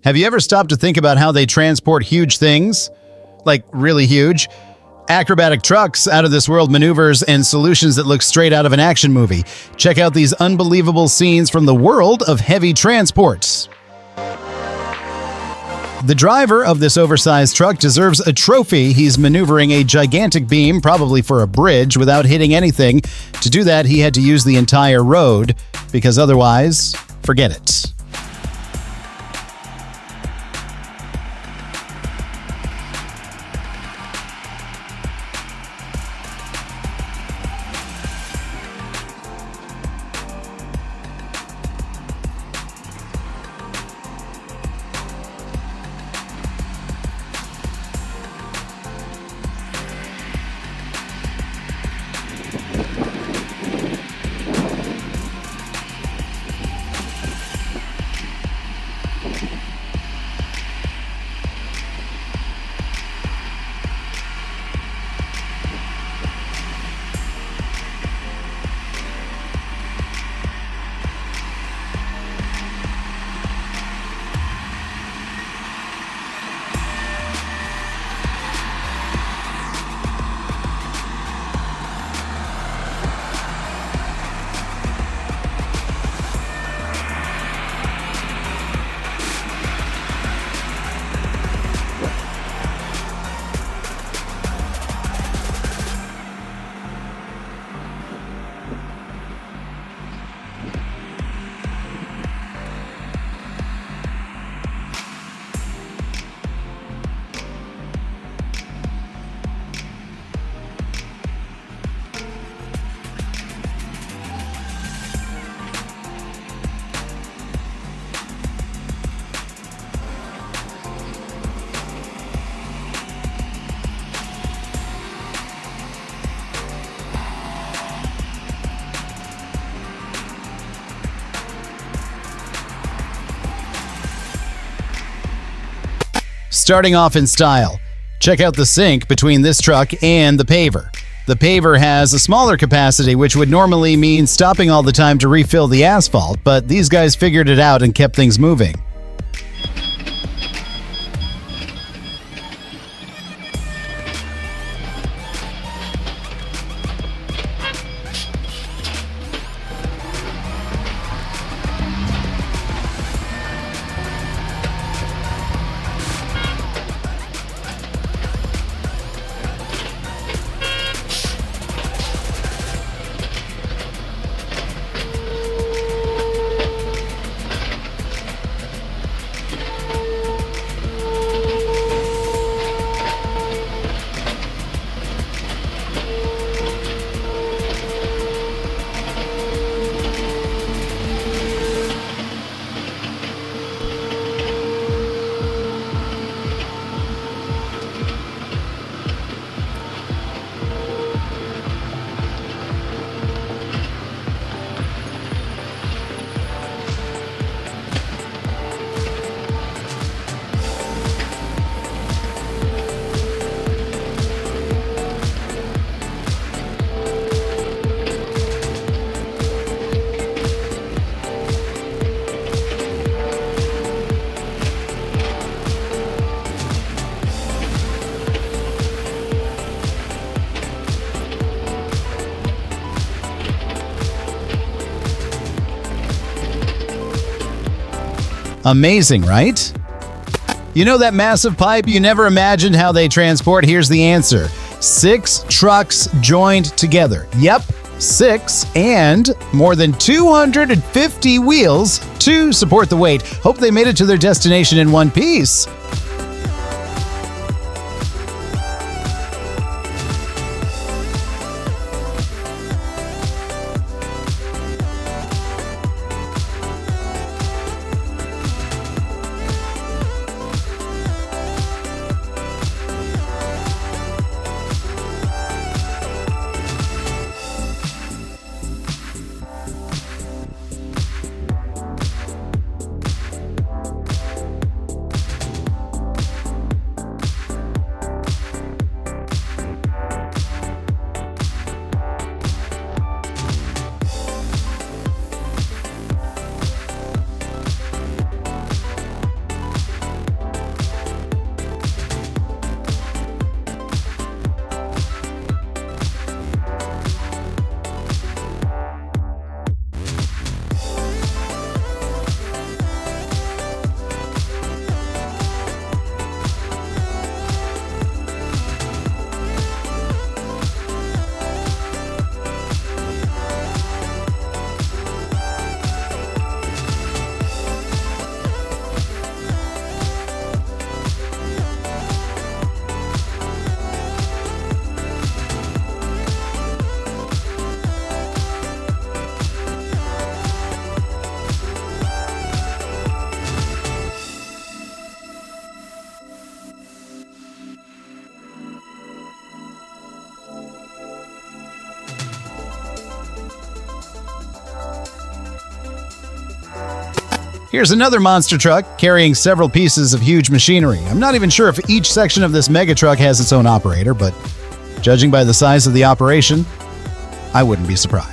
Have you ever stopped to think about how they transport huge things? Like really huge? Acrobatic trucks, out-of-this-world maneuvers, and solutions that look straight out of an action movie. Check out these unbelievable scenes from the world of heavy transports. The driver of this oversized truck deserves a trophy. He's maneuvering a gigantic beam, probably for a bridge, without hitting anything. To do that, he had to use the entire road, because otherwise, forget it. Starting off in style, check out the sink between this truck and the paver. The paver has a smaller capacity, which would normally mean stopping all the time to refill the asphalt, but these guys figured it out and kept things moving. Amazing, right? You know that massive pipe you never imagined how they transport? Here's the answer. 6 trucks joined together. Yep, 6, and more than 250 wheels to support the weight. Hope they made it to their destination in one piece. Here's another monster truck carrying several pieces of huge machinery. I'm not even sure if each section of this mega truck has its own operator, but judging by the size of the operation, I wouldn't be surprised.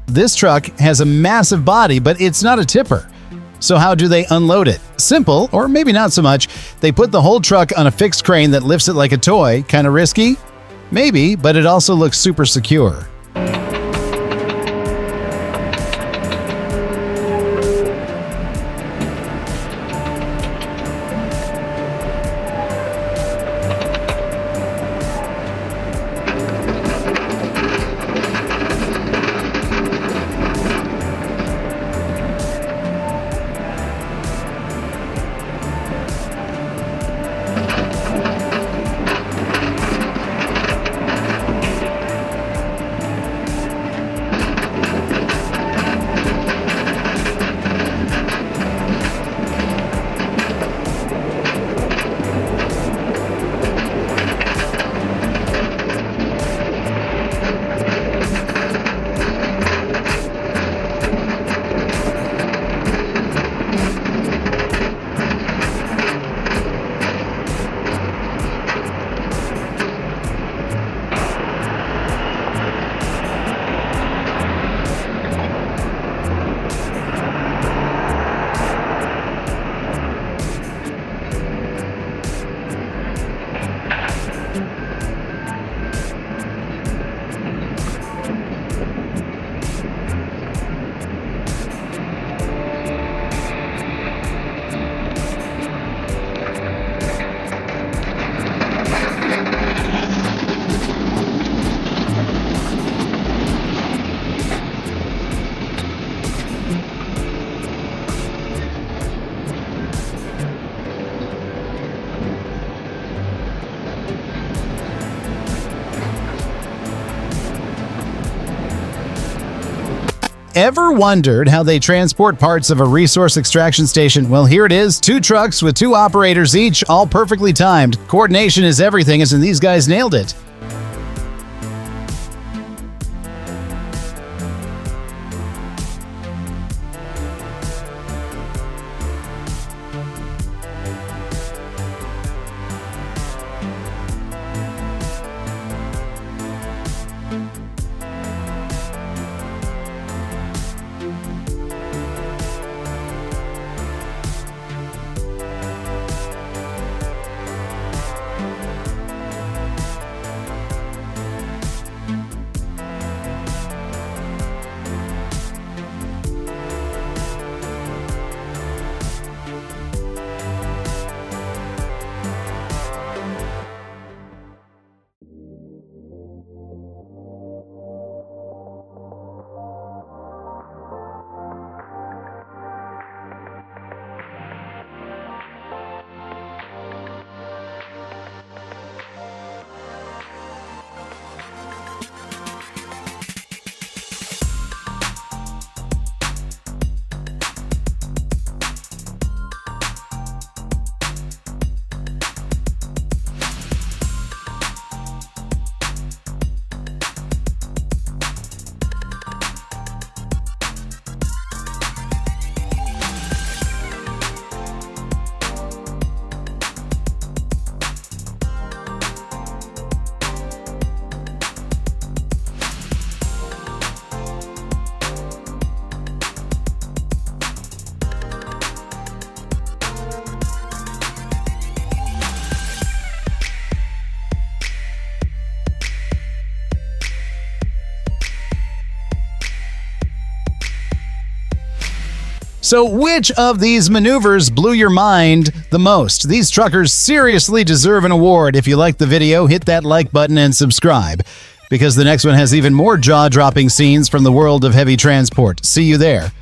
This truck has a massive body, but it's not a tipper. So how do they unload it? Simple, or maybe not so much. They put the whole truck on a fixed crane that lifts it like a toy. Kinda risky? Maybe, but it also looks super secure. Ever wondered how they transport parts of a resource extraction station? Well, here it is. 2 trucks with 2 operators each, all perfectly timed. Coordination is everything, and these guys nailed it. So which of these maneuvers blew your mind the most? These truckers seriously deserve an award. If you like the video, hit that like button and subscribe, because the next one has even more jaw-dropping scenes from the world of heavy transport. See you there.